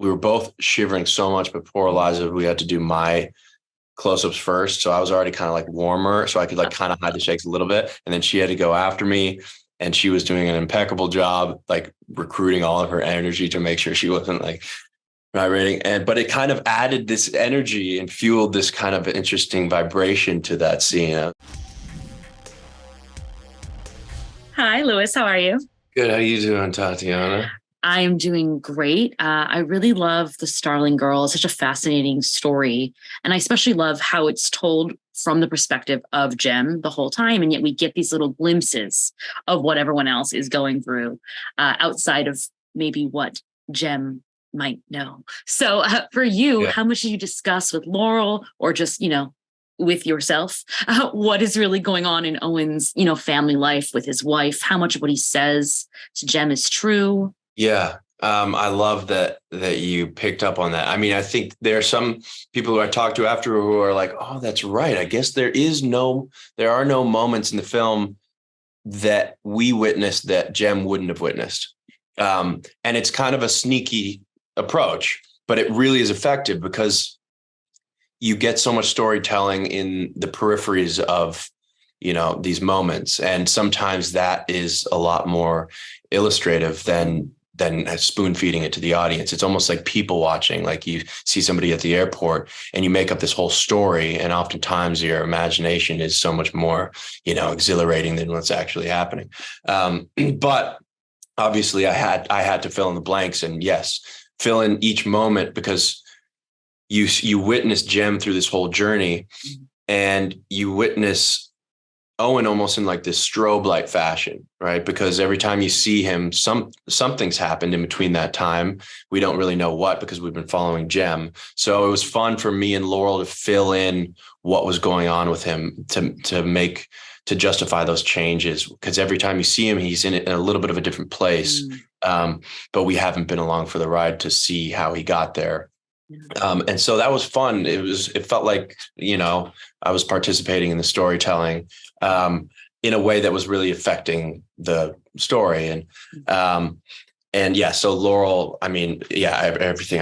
we were both shivering so much, but poor Eliza, we had to do my close-ups first. So I was already kind of like warmer, so I could like kind of hide the shakes a little bit. And then she had to go after me, and she was doing an impeccable job, like recruiting all of her energy to make sure she wasn't like vibrating. But it kind of added this energy and fueled this kind of interesting vibration to that scene. Hi, Lewis. How are you? Good. How you doing, Tatiana? I am doing great. I really love the Starling Girl. It's such a fascinating story. And I especially love how it's told from the perspective of Jem the whole time. And yet we get these little glimpses of what everyone else is going through outside of maybe what Jem might know. So for you, how much did you discuss with Laurel or just, with yourself, what is really going on in Owen's, family life with his wife? How much of what he says to Jem is true? Yeah. I love that you picked up on that. I mean, I think there are some people who I talked to after who are like, oh, that's right. I guess there are no moments in the film that we witnessed that Jem wouldn't have witnessed. And it's kind of a sneaky approach, but it really is effective because you get so much storytelling in the peripheries of, these moments. And sometimes that is a lot more illustrative than spoon feeding it to the audience. It's almost like people watching, like you see somebody at the airport and you make up this whole story. And oftentimes your imagination is so much more, exhilarating than what's actually happening. But obviously I had to fill in the blanks, and yes, fill in each moment because you witness Jem through this whole journey, and you witness Owen almost in like this strobe light fashion, right? Because every time you see him, something's happened in between that time. We don't really know what, because we've been following Jem. So it was fun for me and Laurel to fill in what was going on with him to justify those changes. Because every time you see him, he's in a little bit of a different place. But we haven't been along for the ride to see how he got there. And so that was fun. It felt like, I was participating in the storytelling in a way that was really affecting the story. And yeah, so Laurel, I mean, yeah, everything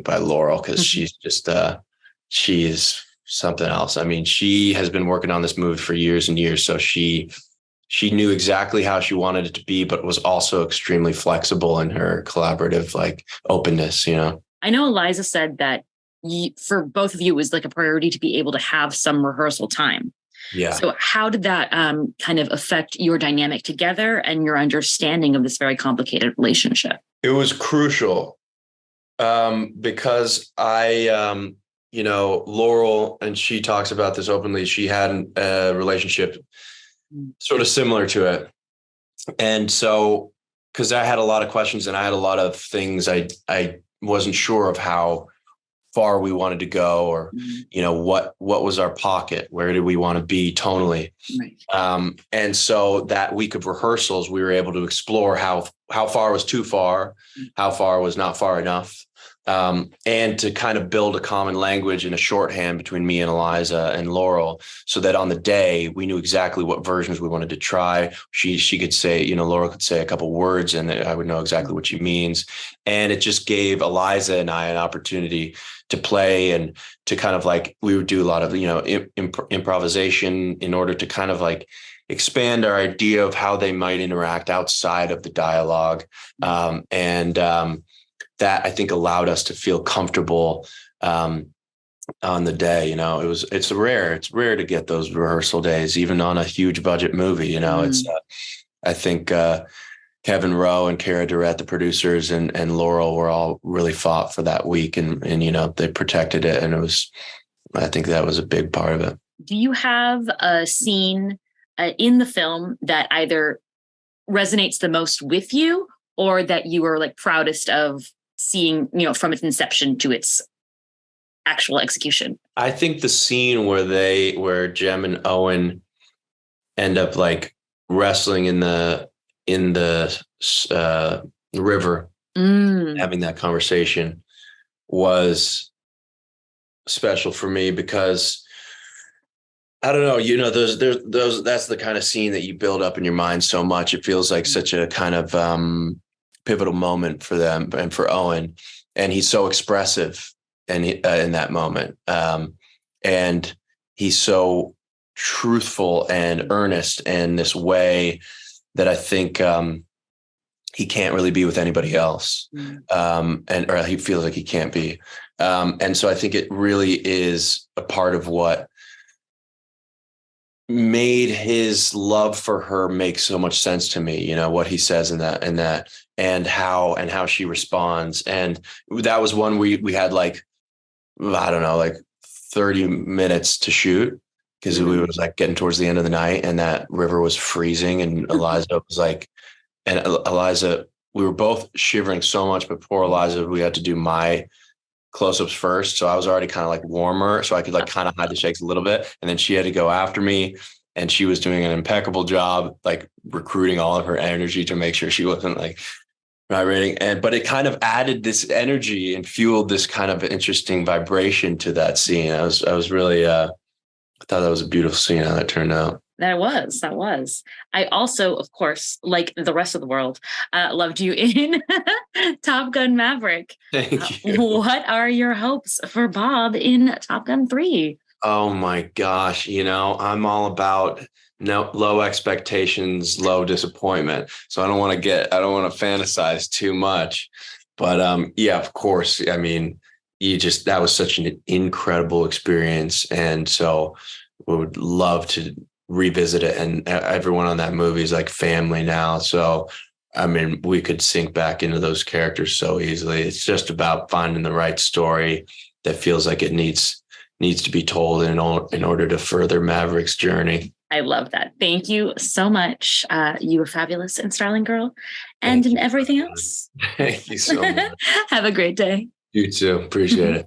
by Laurel, because she's just, she is something else. I mean, she has been working on this movie for years and years. So she knew exactly how she wanted it to be, but was also extremely flexible in her collaborative, like, openness, I know Eliza said that for both of you, it was like a priority to be able to have some rehearsal time. Yeah. So how did that kind of affect your dynamic together and your understanding of this very complicated relationship? It was crucial because Laurel, and she talks about this openly, she had a relationship sort of similar to it. And so, because I had a lot of questions and I had a lot of things I wasn't sure of how far we wanted to go, or what was our pocket, where did we want to be tonally, right. And so that week of rehearsals we were able to explore how far was too far, how far was not far enough, and to kind of build a common language and a shorthand between me and Eliza and Laurel, so that on the day we knew exactly what versions we wanted to try. She could say, Laurel could say a couple words and I would know exactly what she means. And it just gave Eliza and I an opportunity to play and to kind of like, we would do a lot of, improvisation in order to kind of like expand our idea of how they might interact outside of the dialogue. That I think allowed us to feel comfortable on the day. It's rare to get those rehearsal days, even on a huge budget movie. It's I think Kevin Rowe and Cara Durrett, the producers, and Laurel were all really fought for that week, and they protected it, and I think that was a big part of it. Do you have a scene in the film that either resonates the most with you, or that you were like proudest of seeing, from its inception to its actual execution? I think the scene where Jem and Owen end up like wrestling in the river, having that conversation, was special for me because I don't know, those that's the kind of scene that you build up in your mind so much. It feels like such a kind of pivotal moment for them and for Owen. And he's so expressive in that moment. And he's so truthful and earnest in this way that I think he can't really be with anybody else. Or he feels like he can't be. And so I think it really is a part of what made his love for her make so much sense to me, what he says in that and how she responds. And that was one we had like, I don't know, like 30 minutes to shoot because we was like getting towards the end of the night and that river was freezing and Eliza was like, and Eliza, we were both shivering so much, but poor Eliza, we had to do my close-ups first. So I was already kind of like warmer. So I could like kind of hide the shakes a little bit. And then she had to go after me. And she was doing an impeccable job, like recruiting all of her energy to make sure she wasn't like vibrating. But it kind of added this energy and fueled this kind of interesting vibration to that scene. I was really, I thought that was a beautiful scene how that turned out. That was. I also, of course, like the rest of the world, loved you in Top Gun Maverick. Thank you. What are your hopes for Bob in Top Gun 3? Oh my gosh. I'm all about low expectations, low disappointment. So I don't want to fantasize too much, but yeah, of course. I mean, that was such an incredible experience. And so we would love to revisit it. And everyone on that movie is like family now. So, I mean, we could sink back into those characters so easily. It's just about finding the right story that feels like it needs to be told in order to further Maverick's journey. I love that. Thank you so much. You were fabulous in Starling Girl and in everything else. Thank you so much. Have a great day. You too. Appreciate it.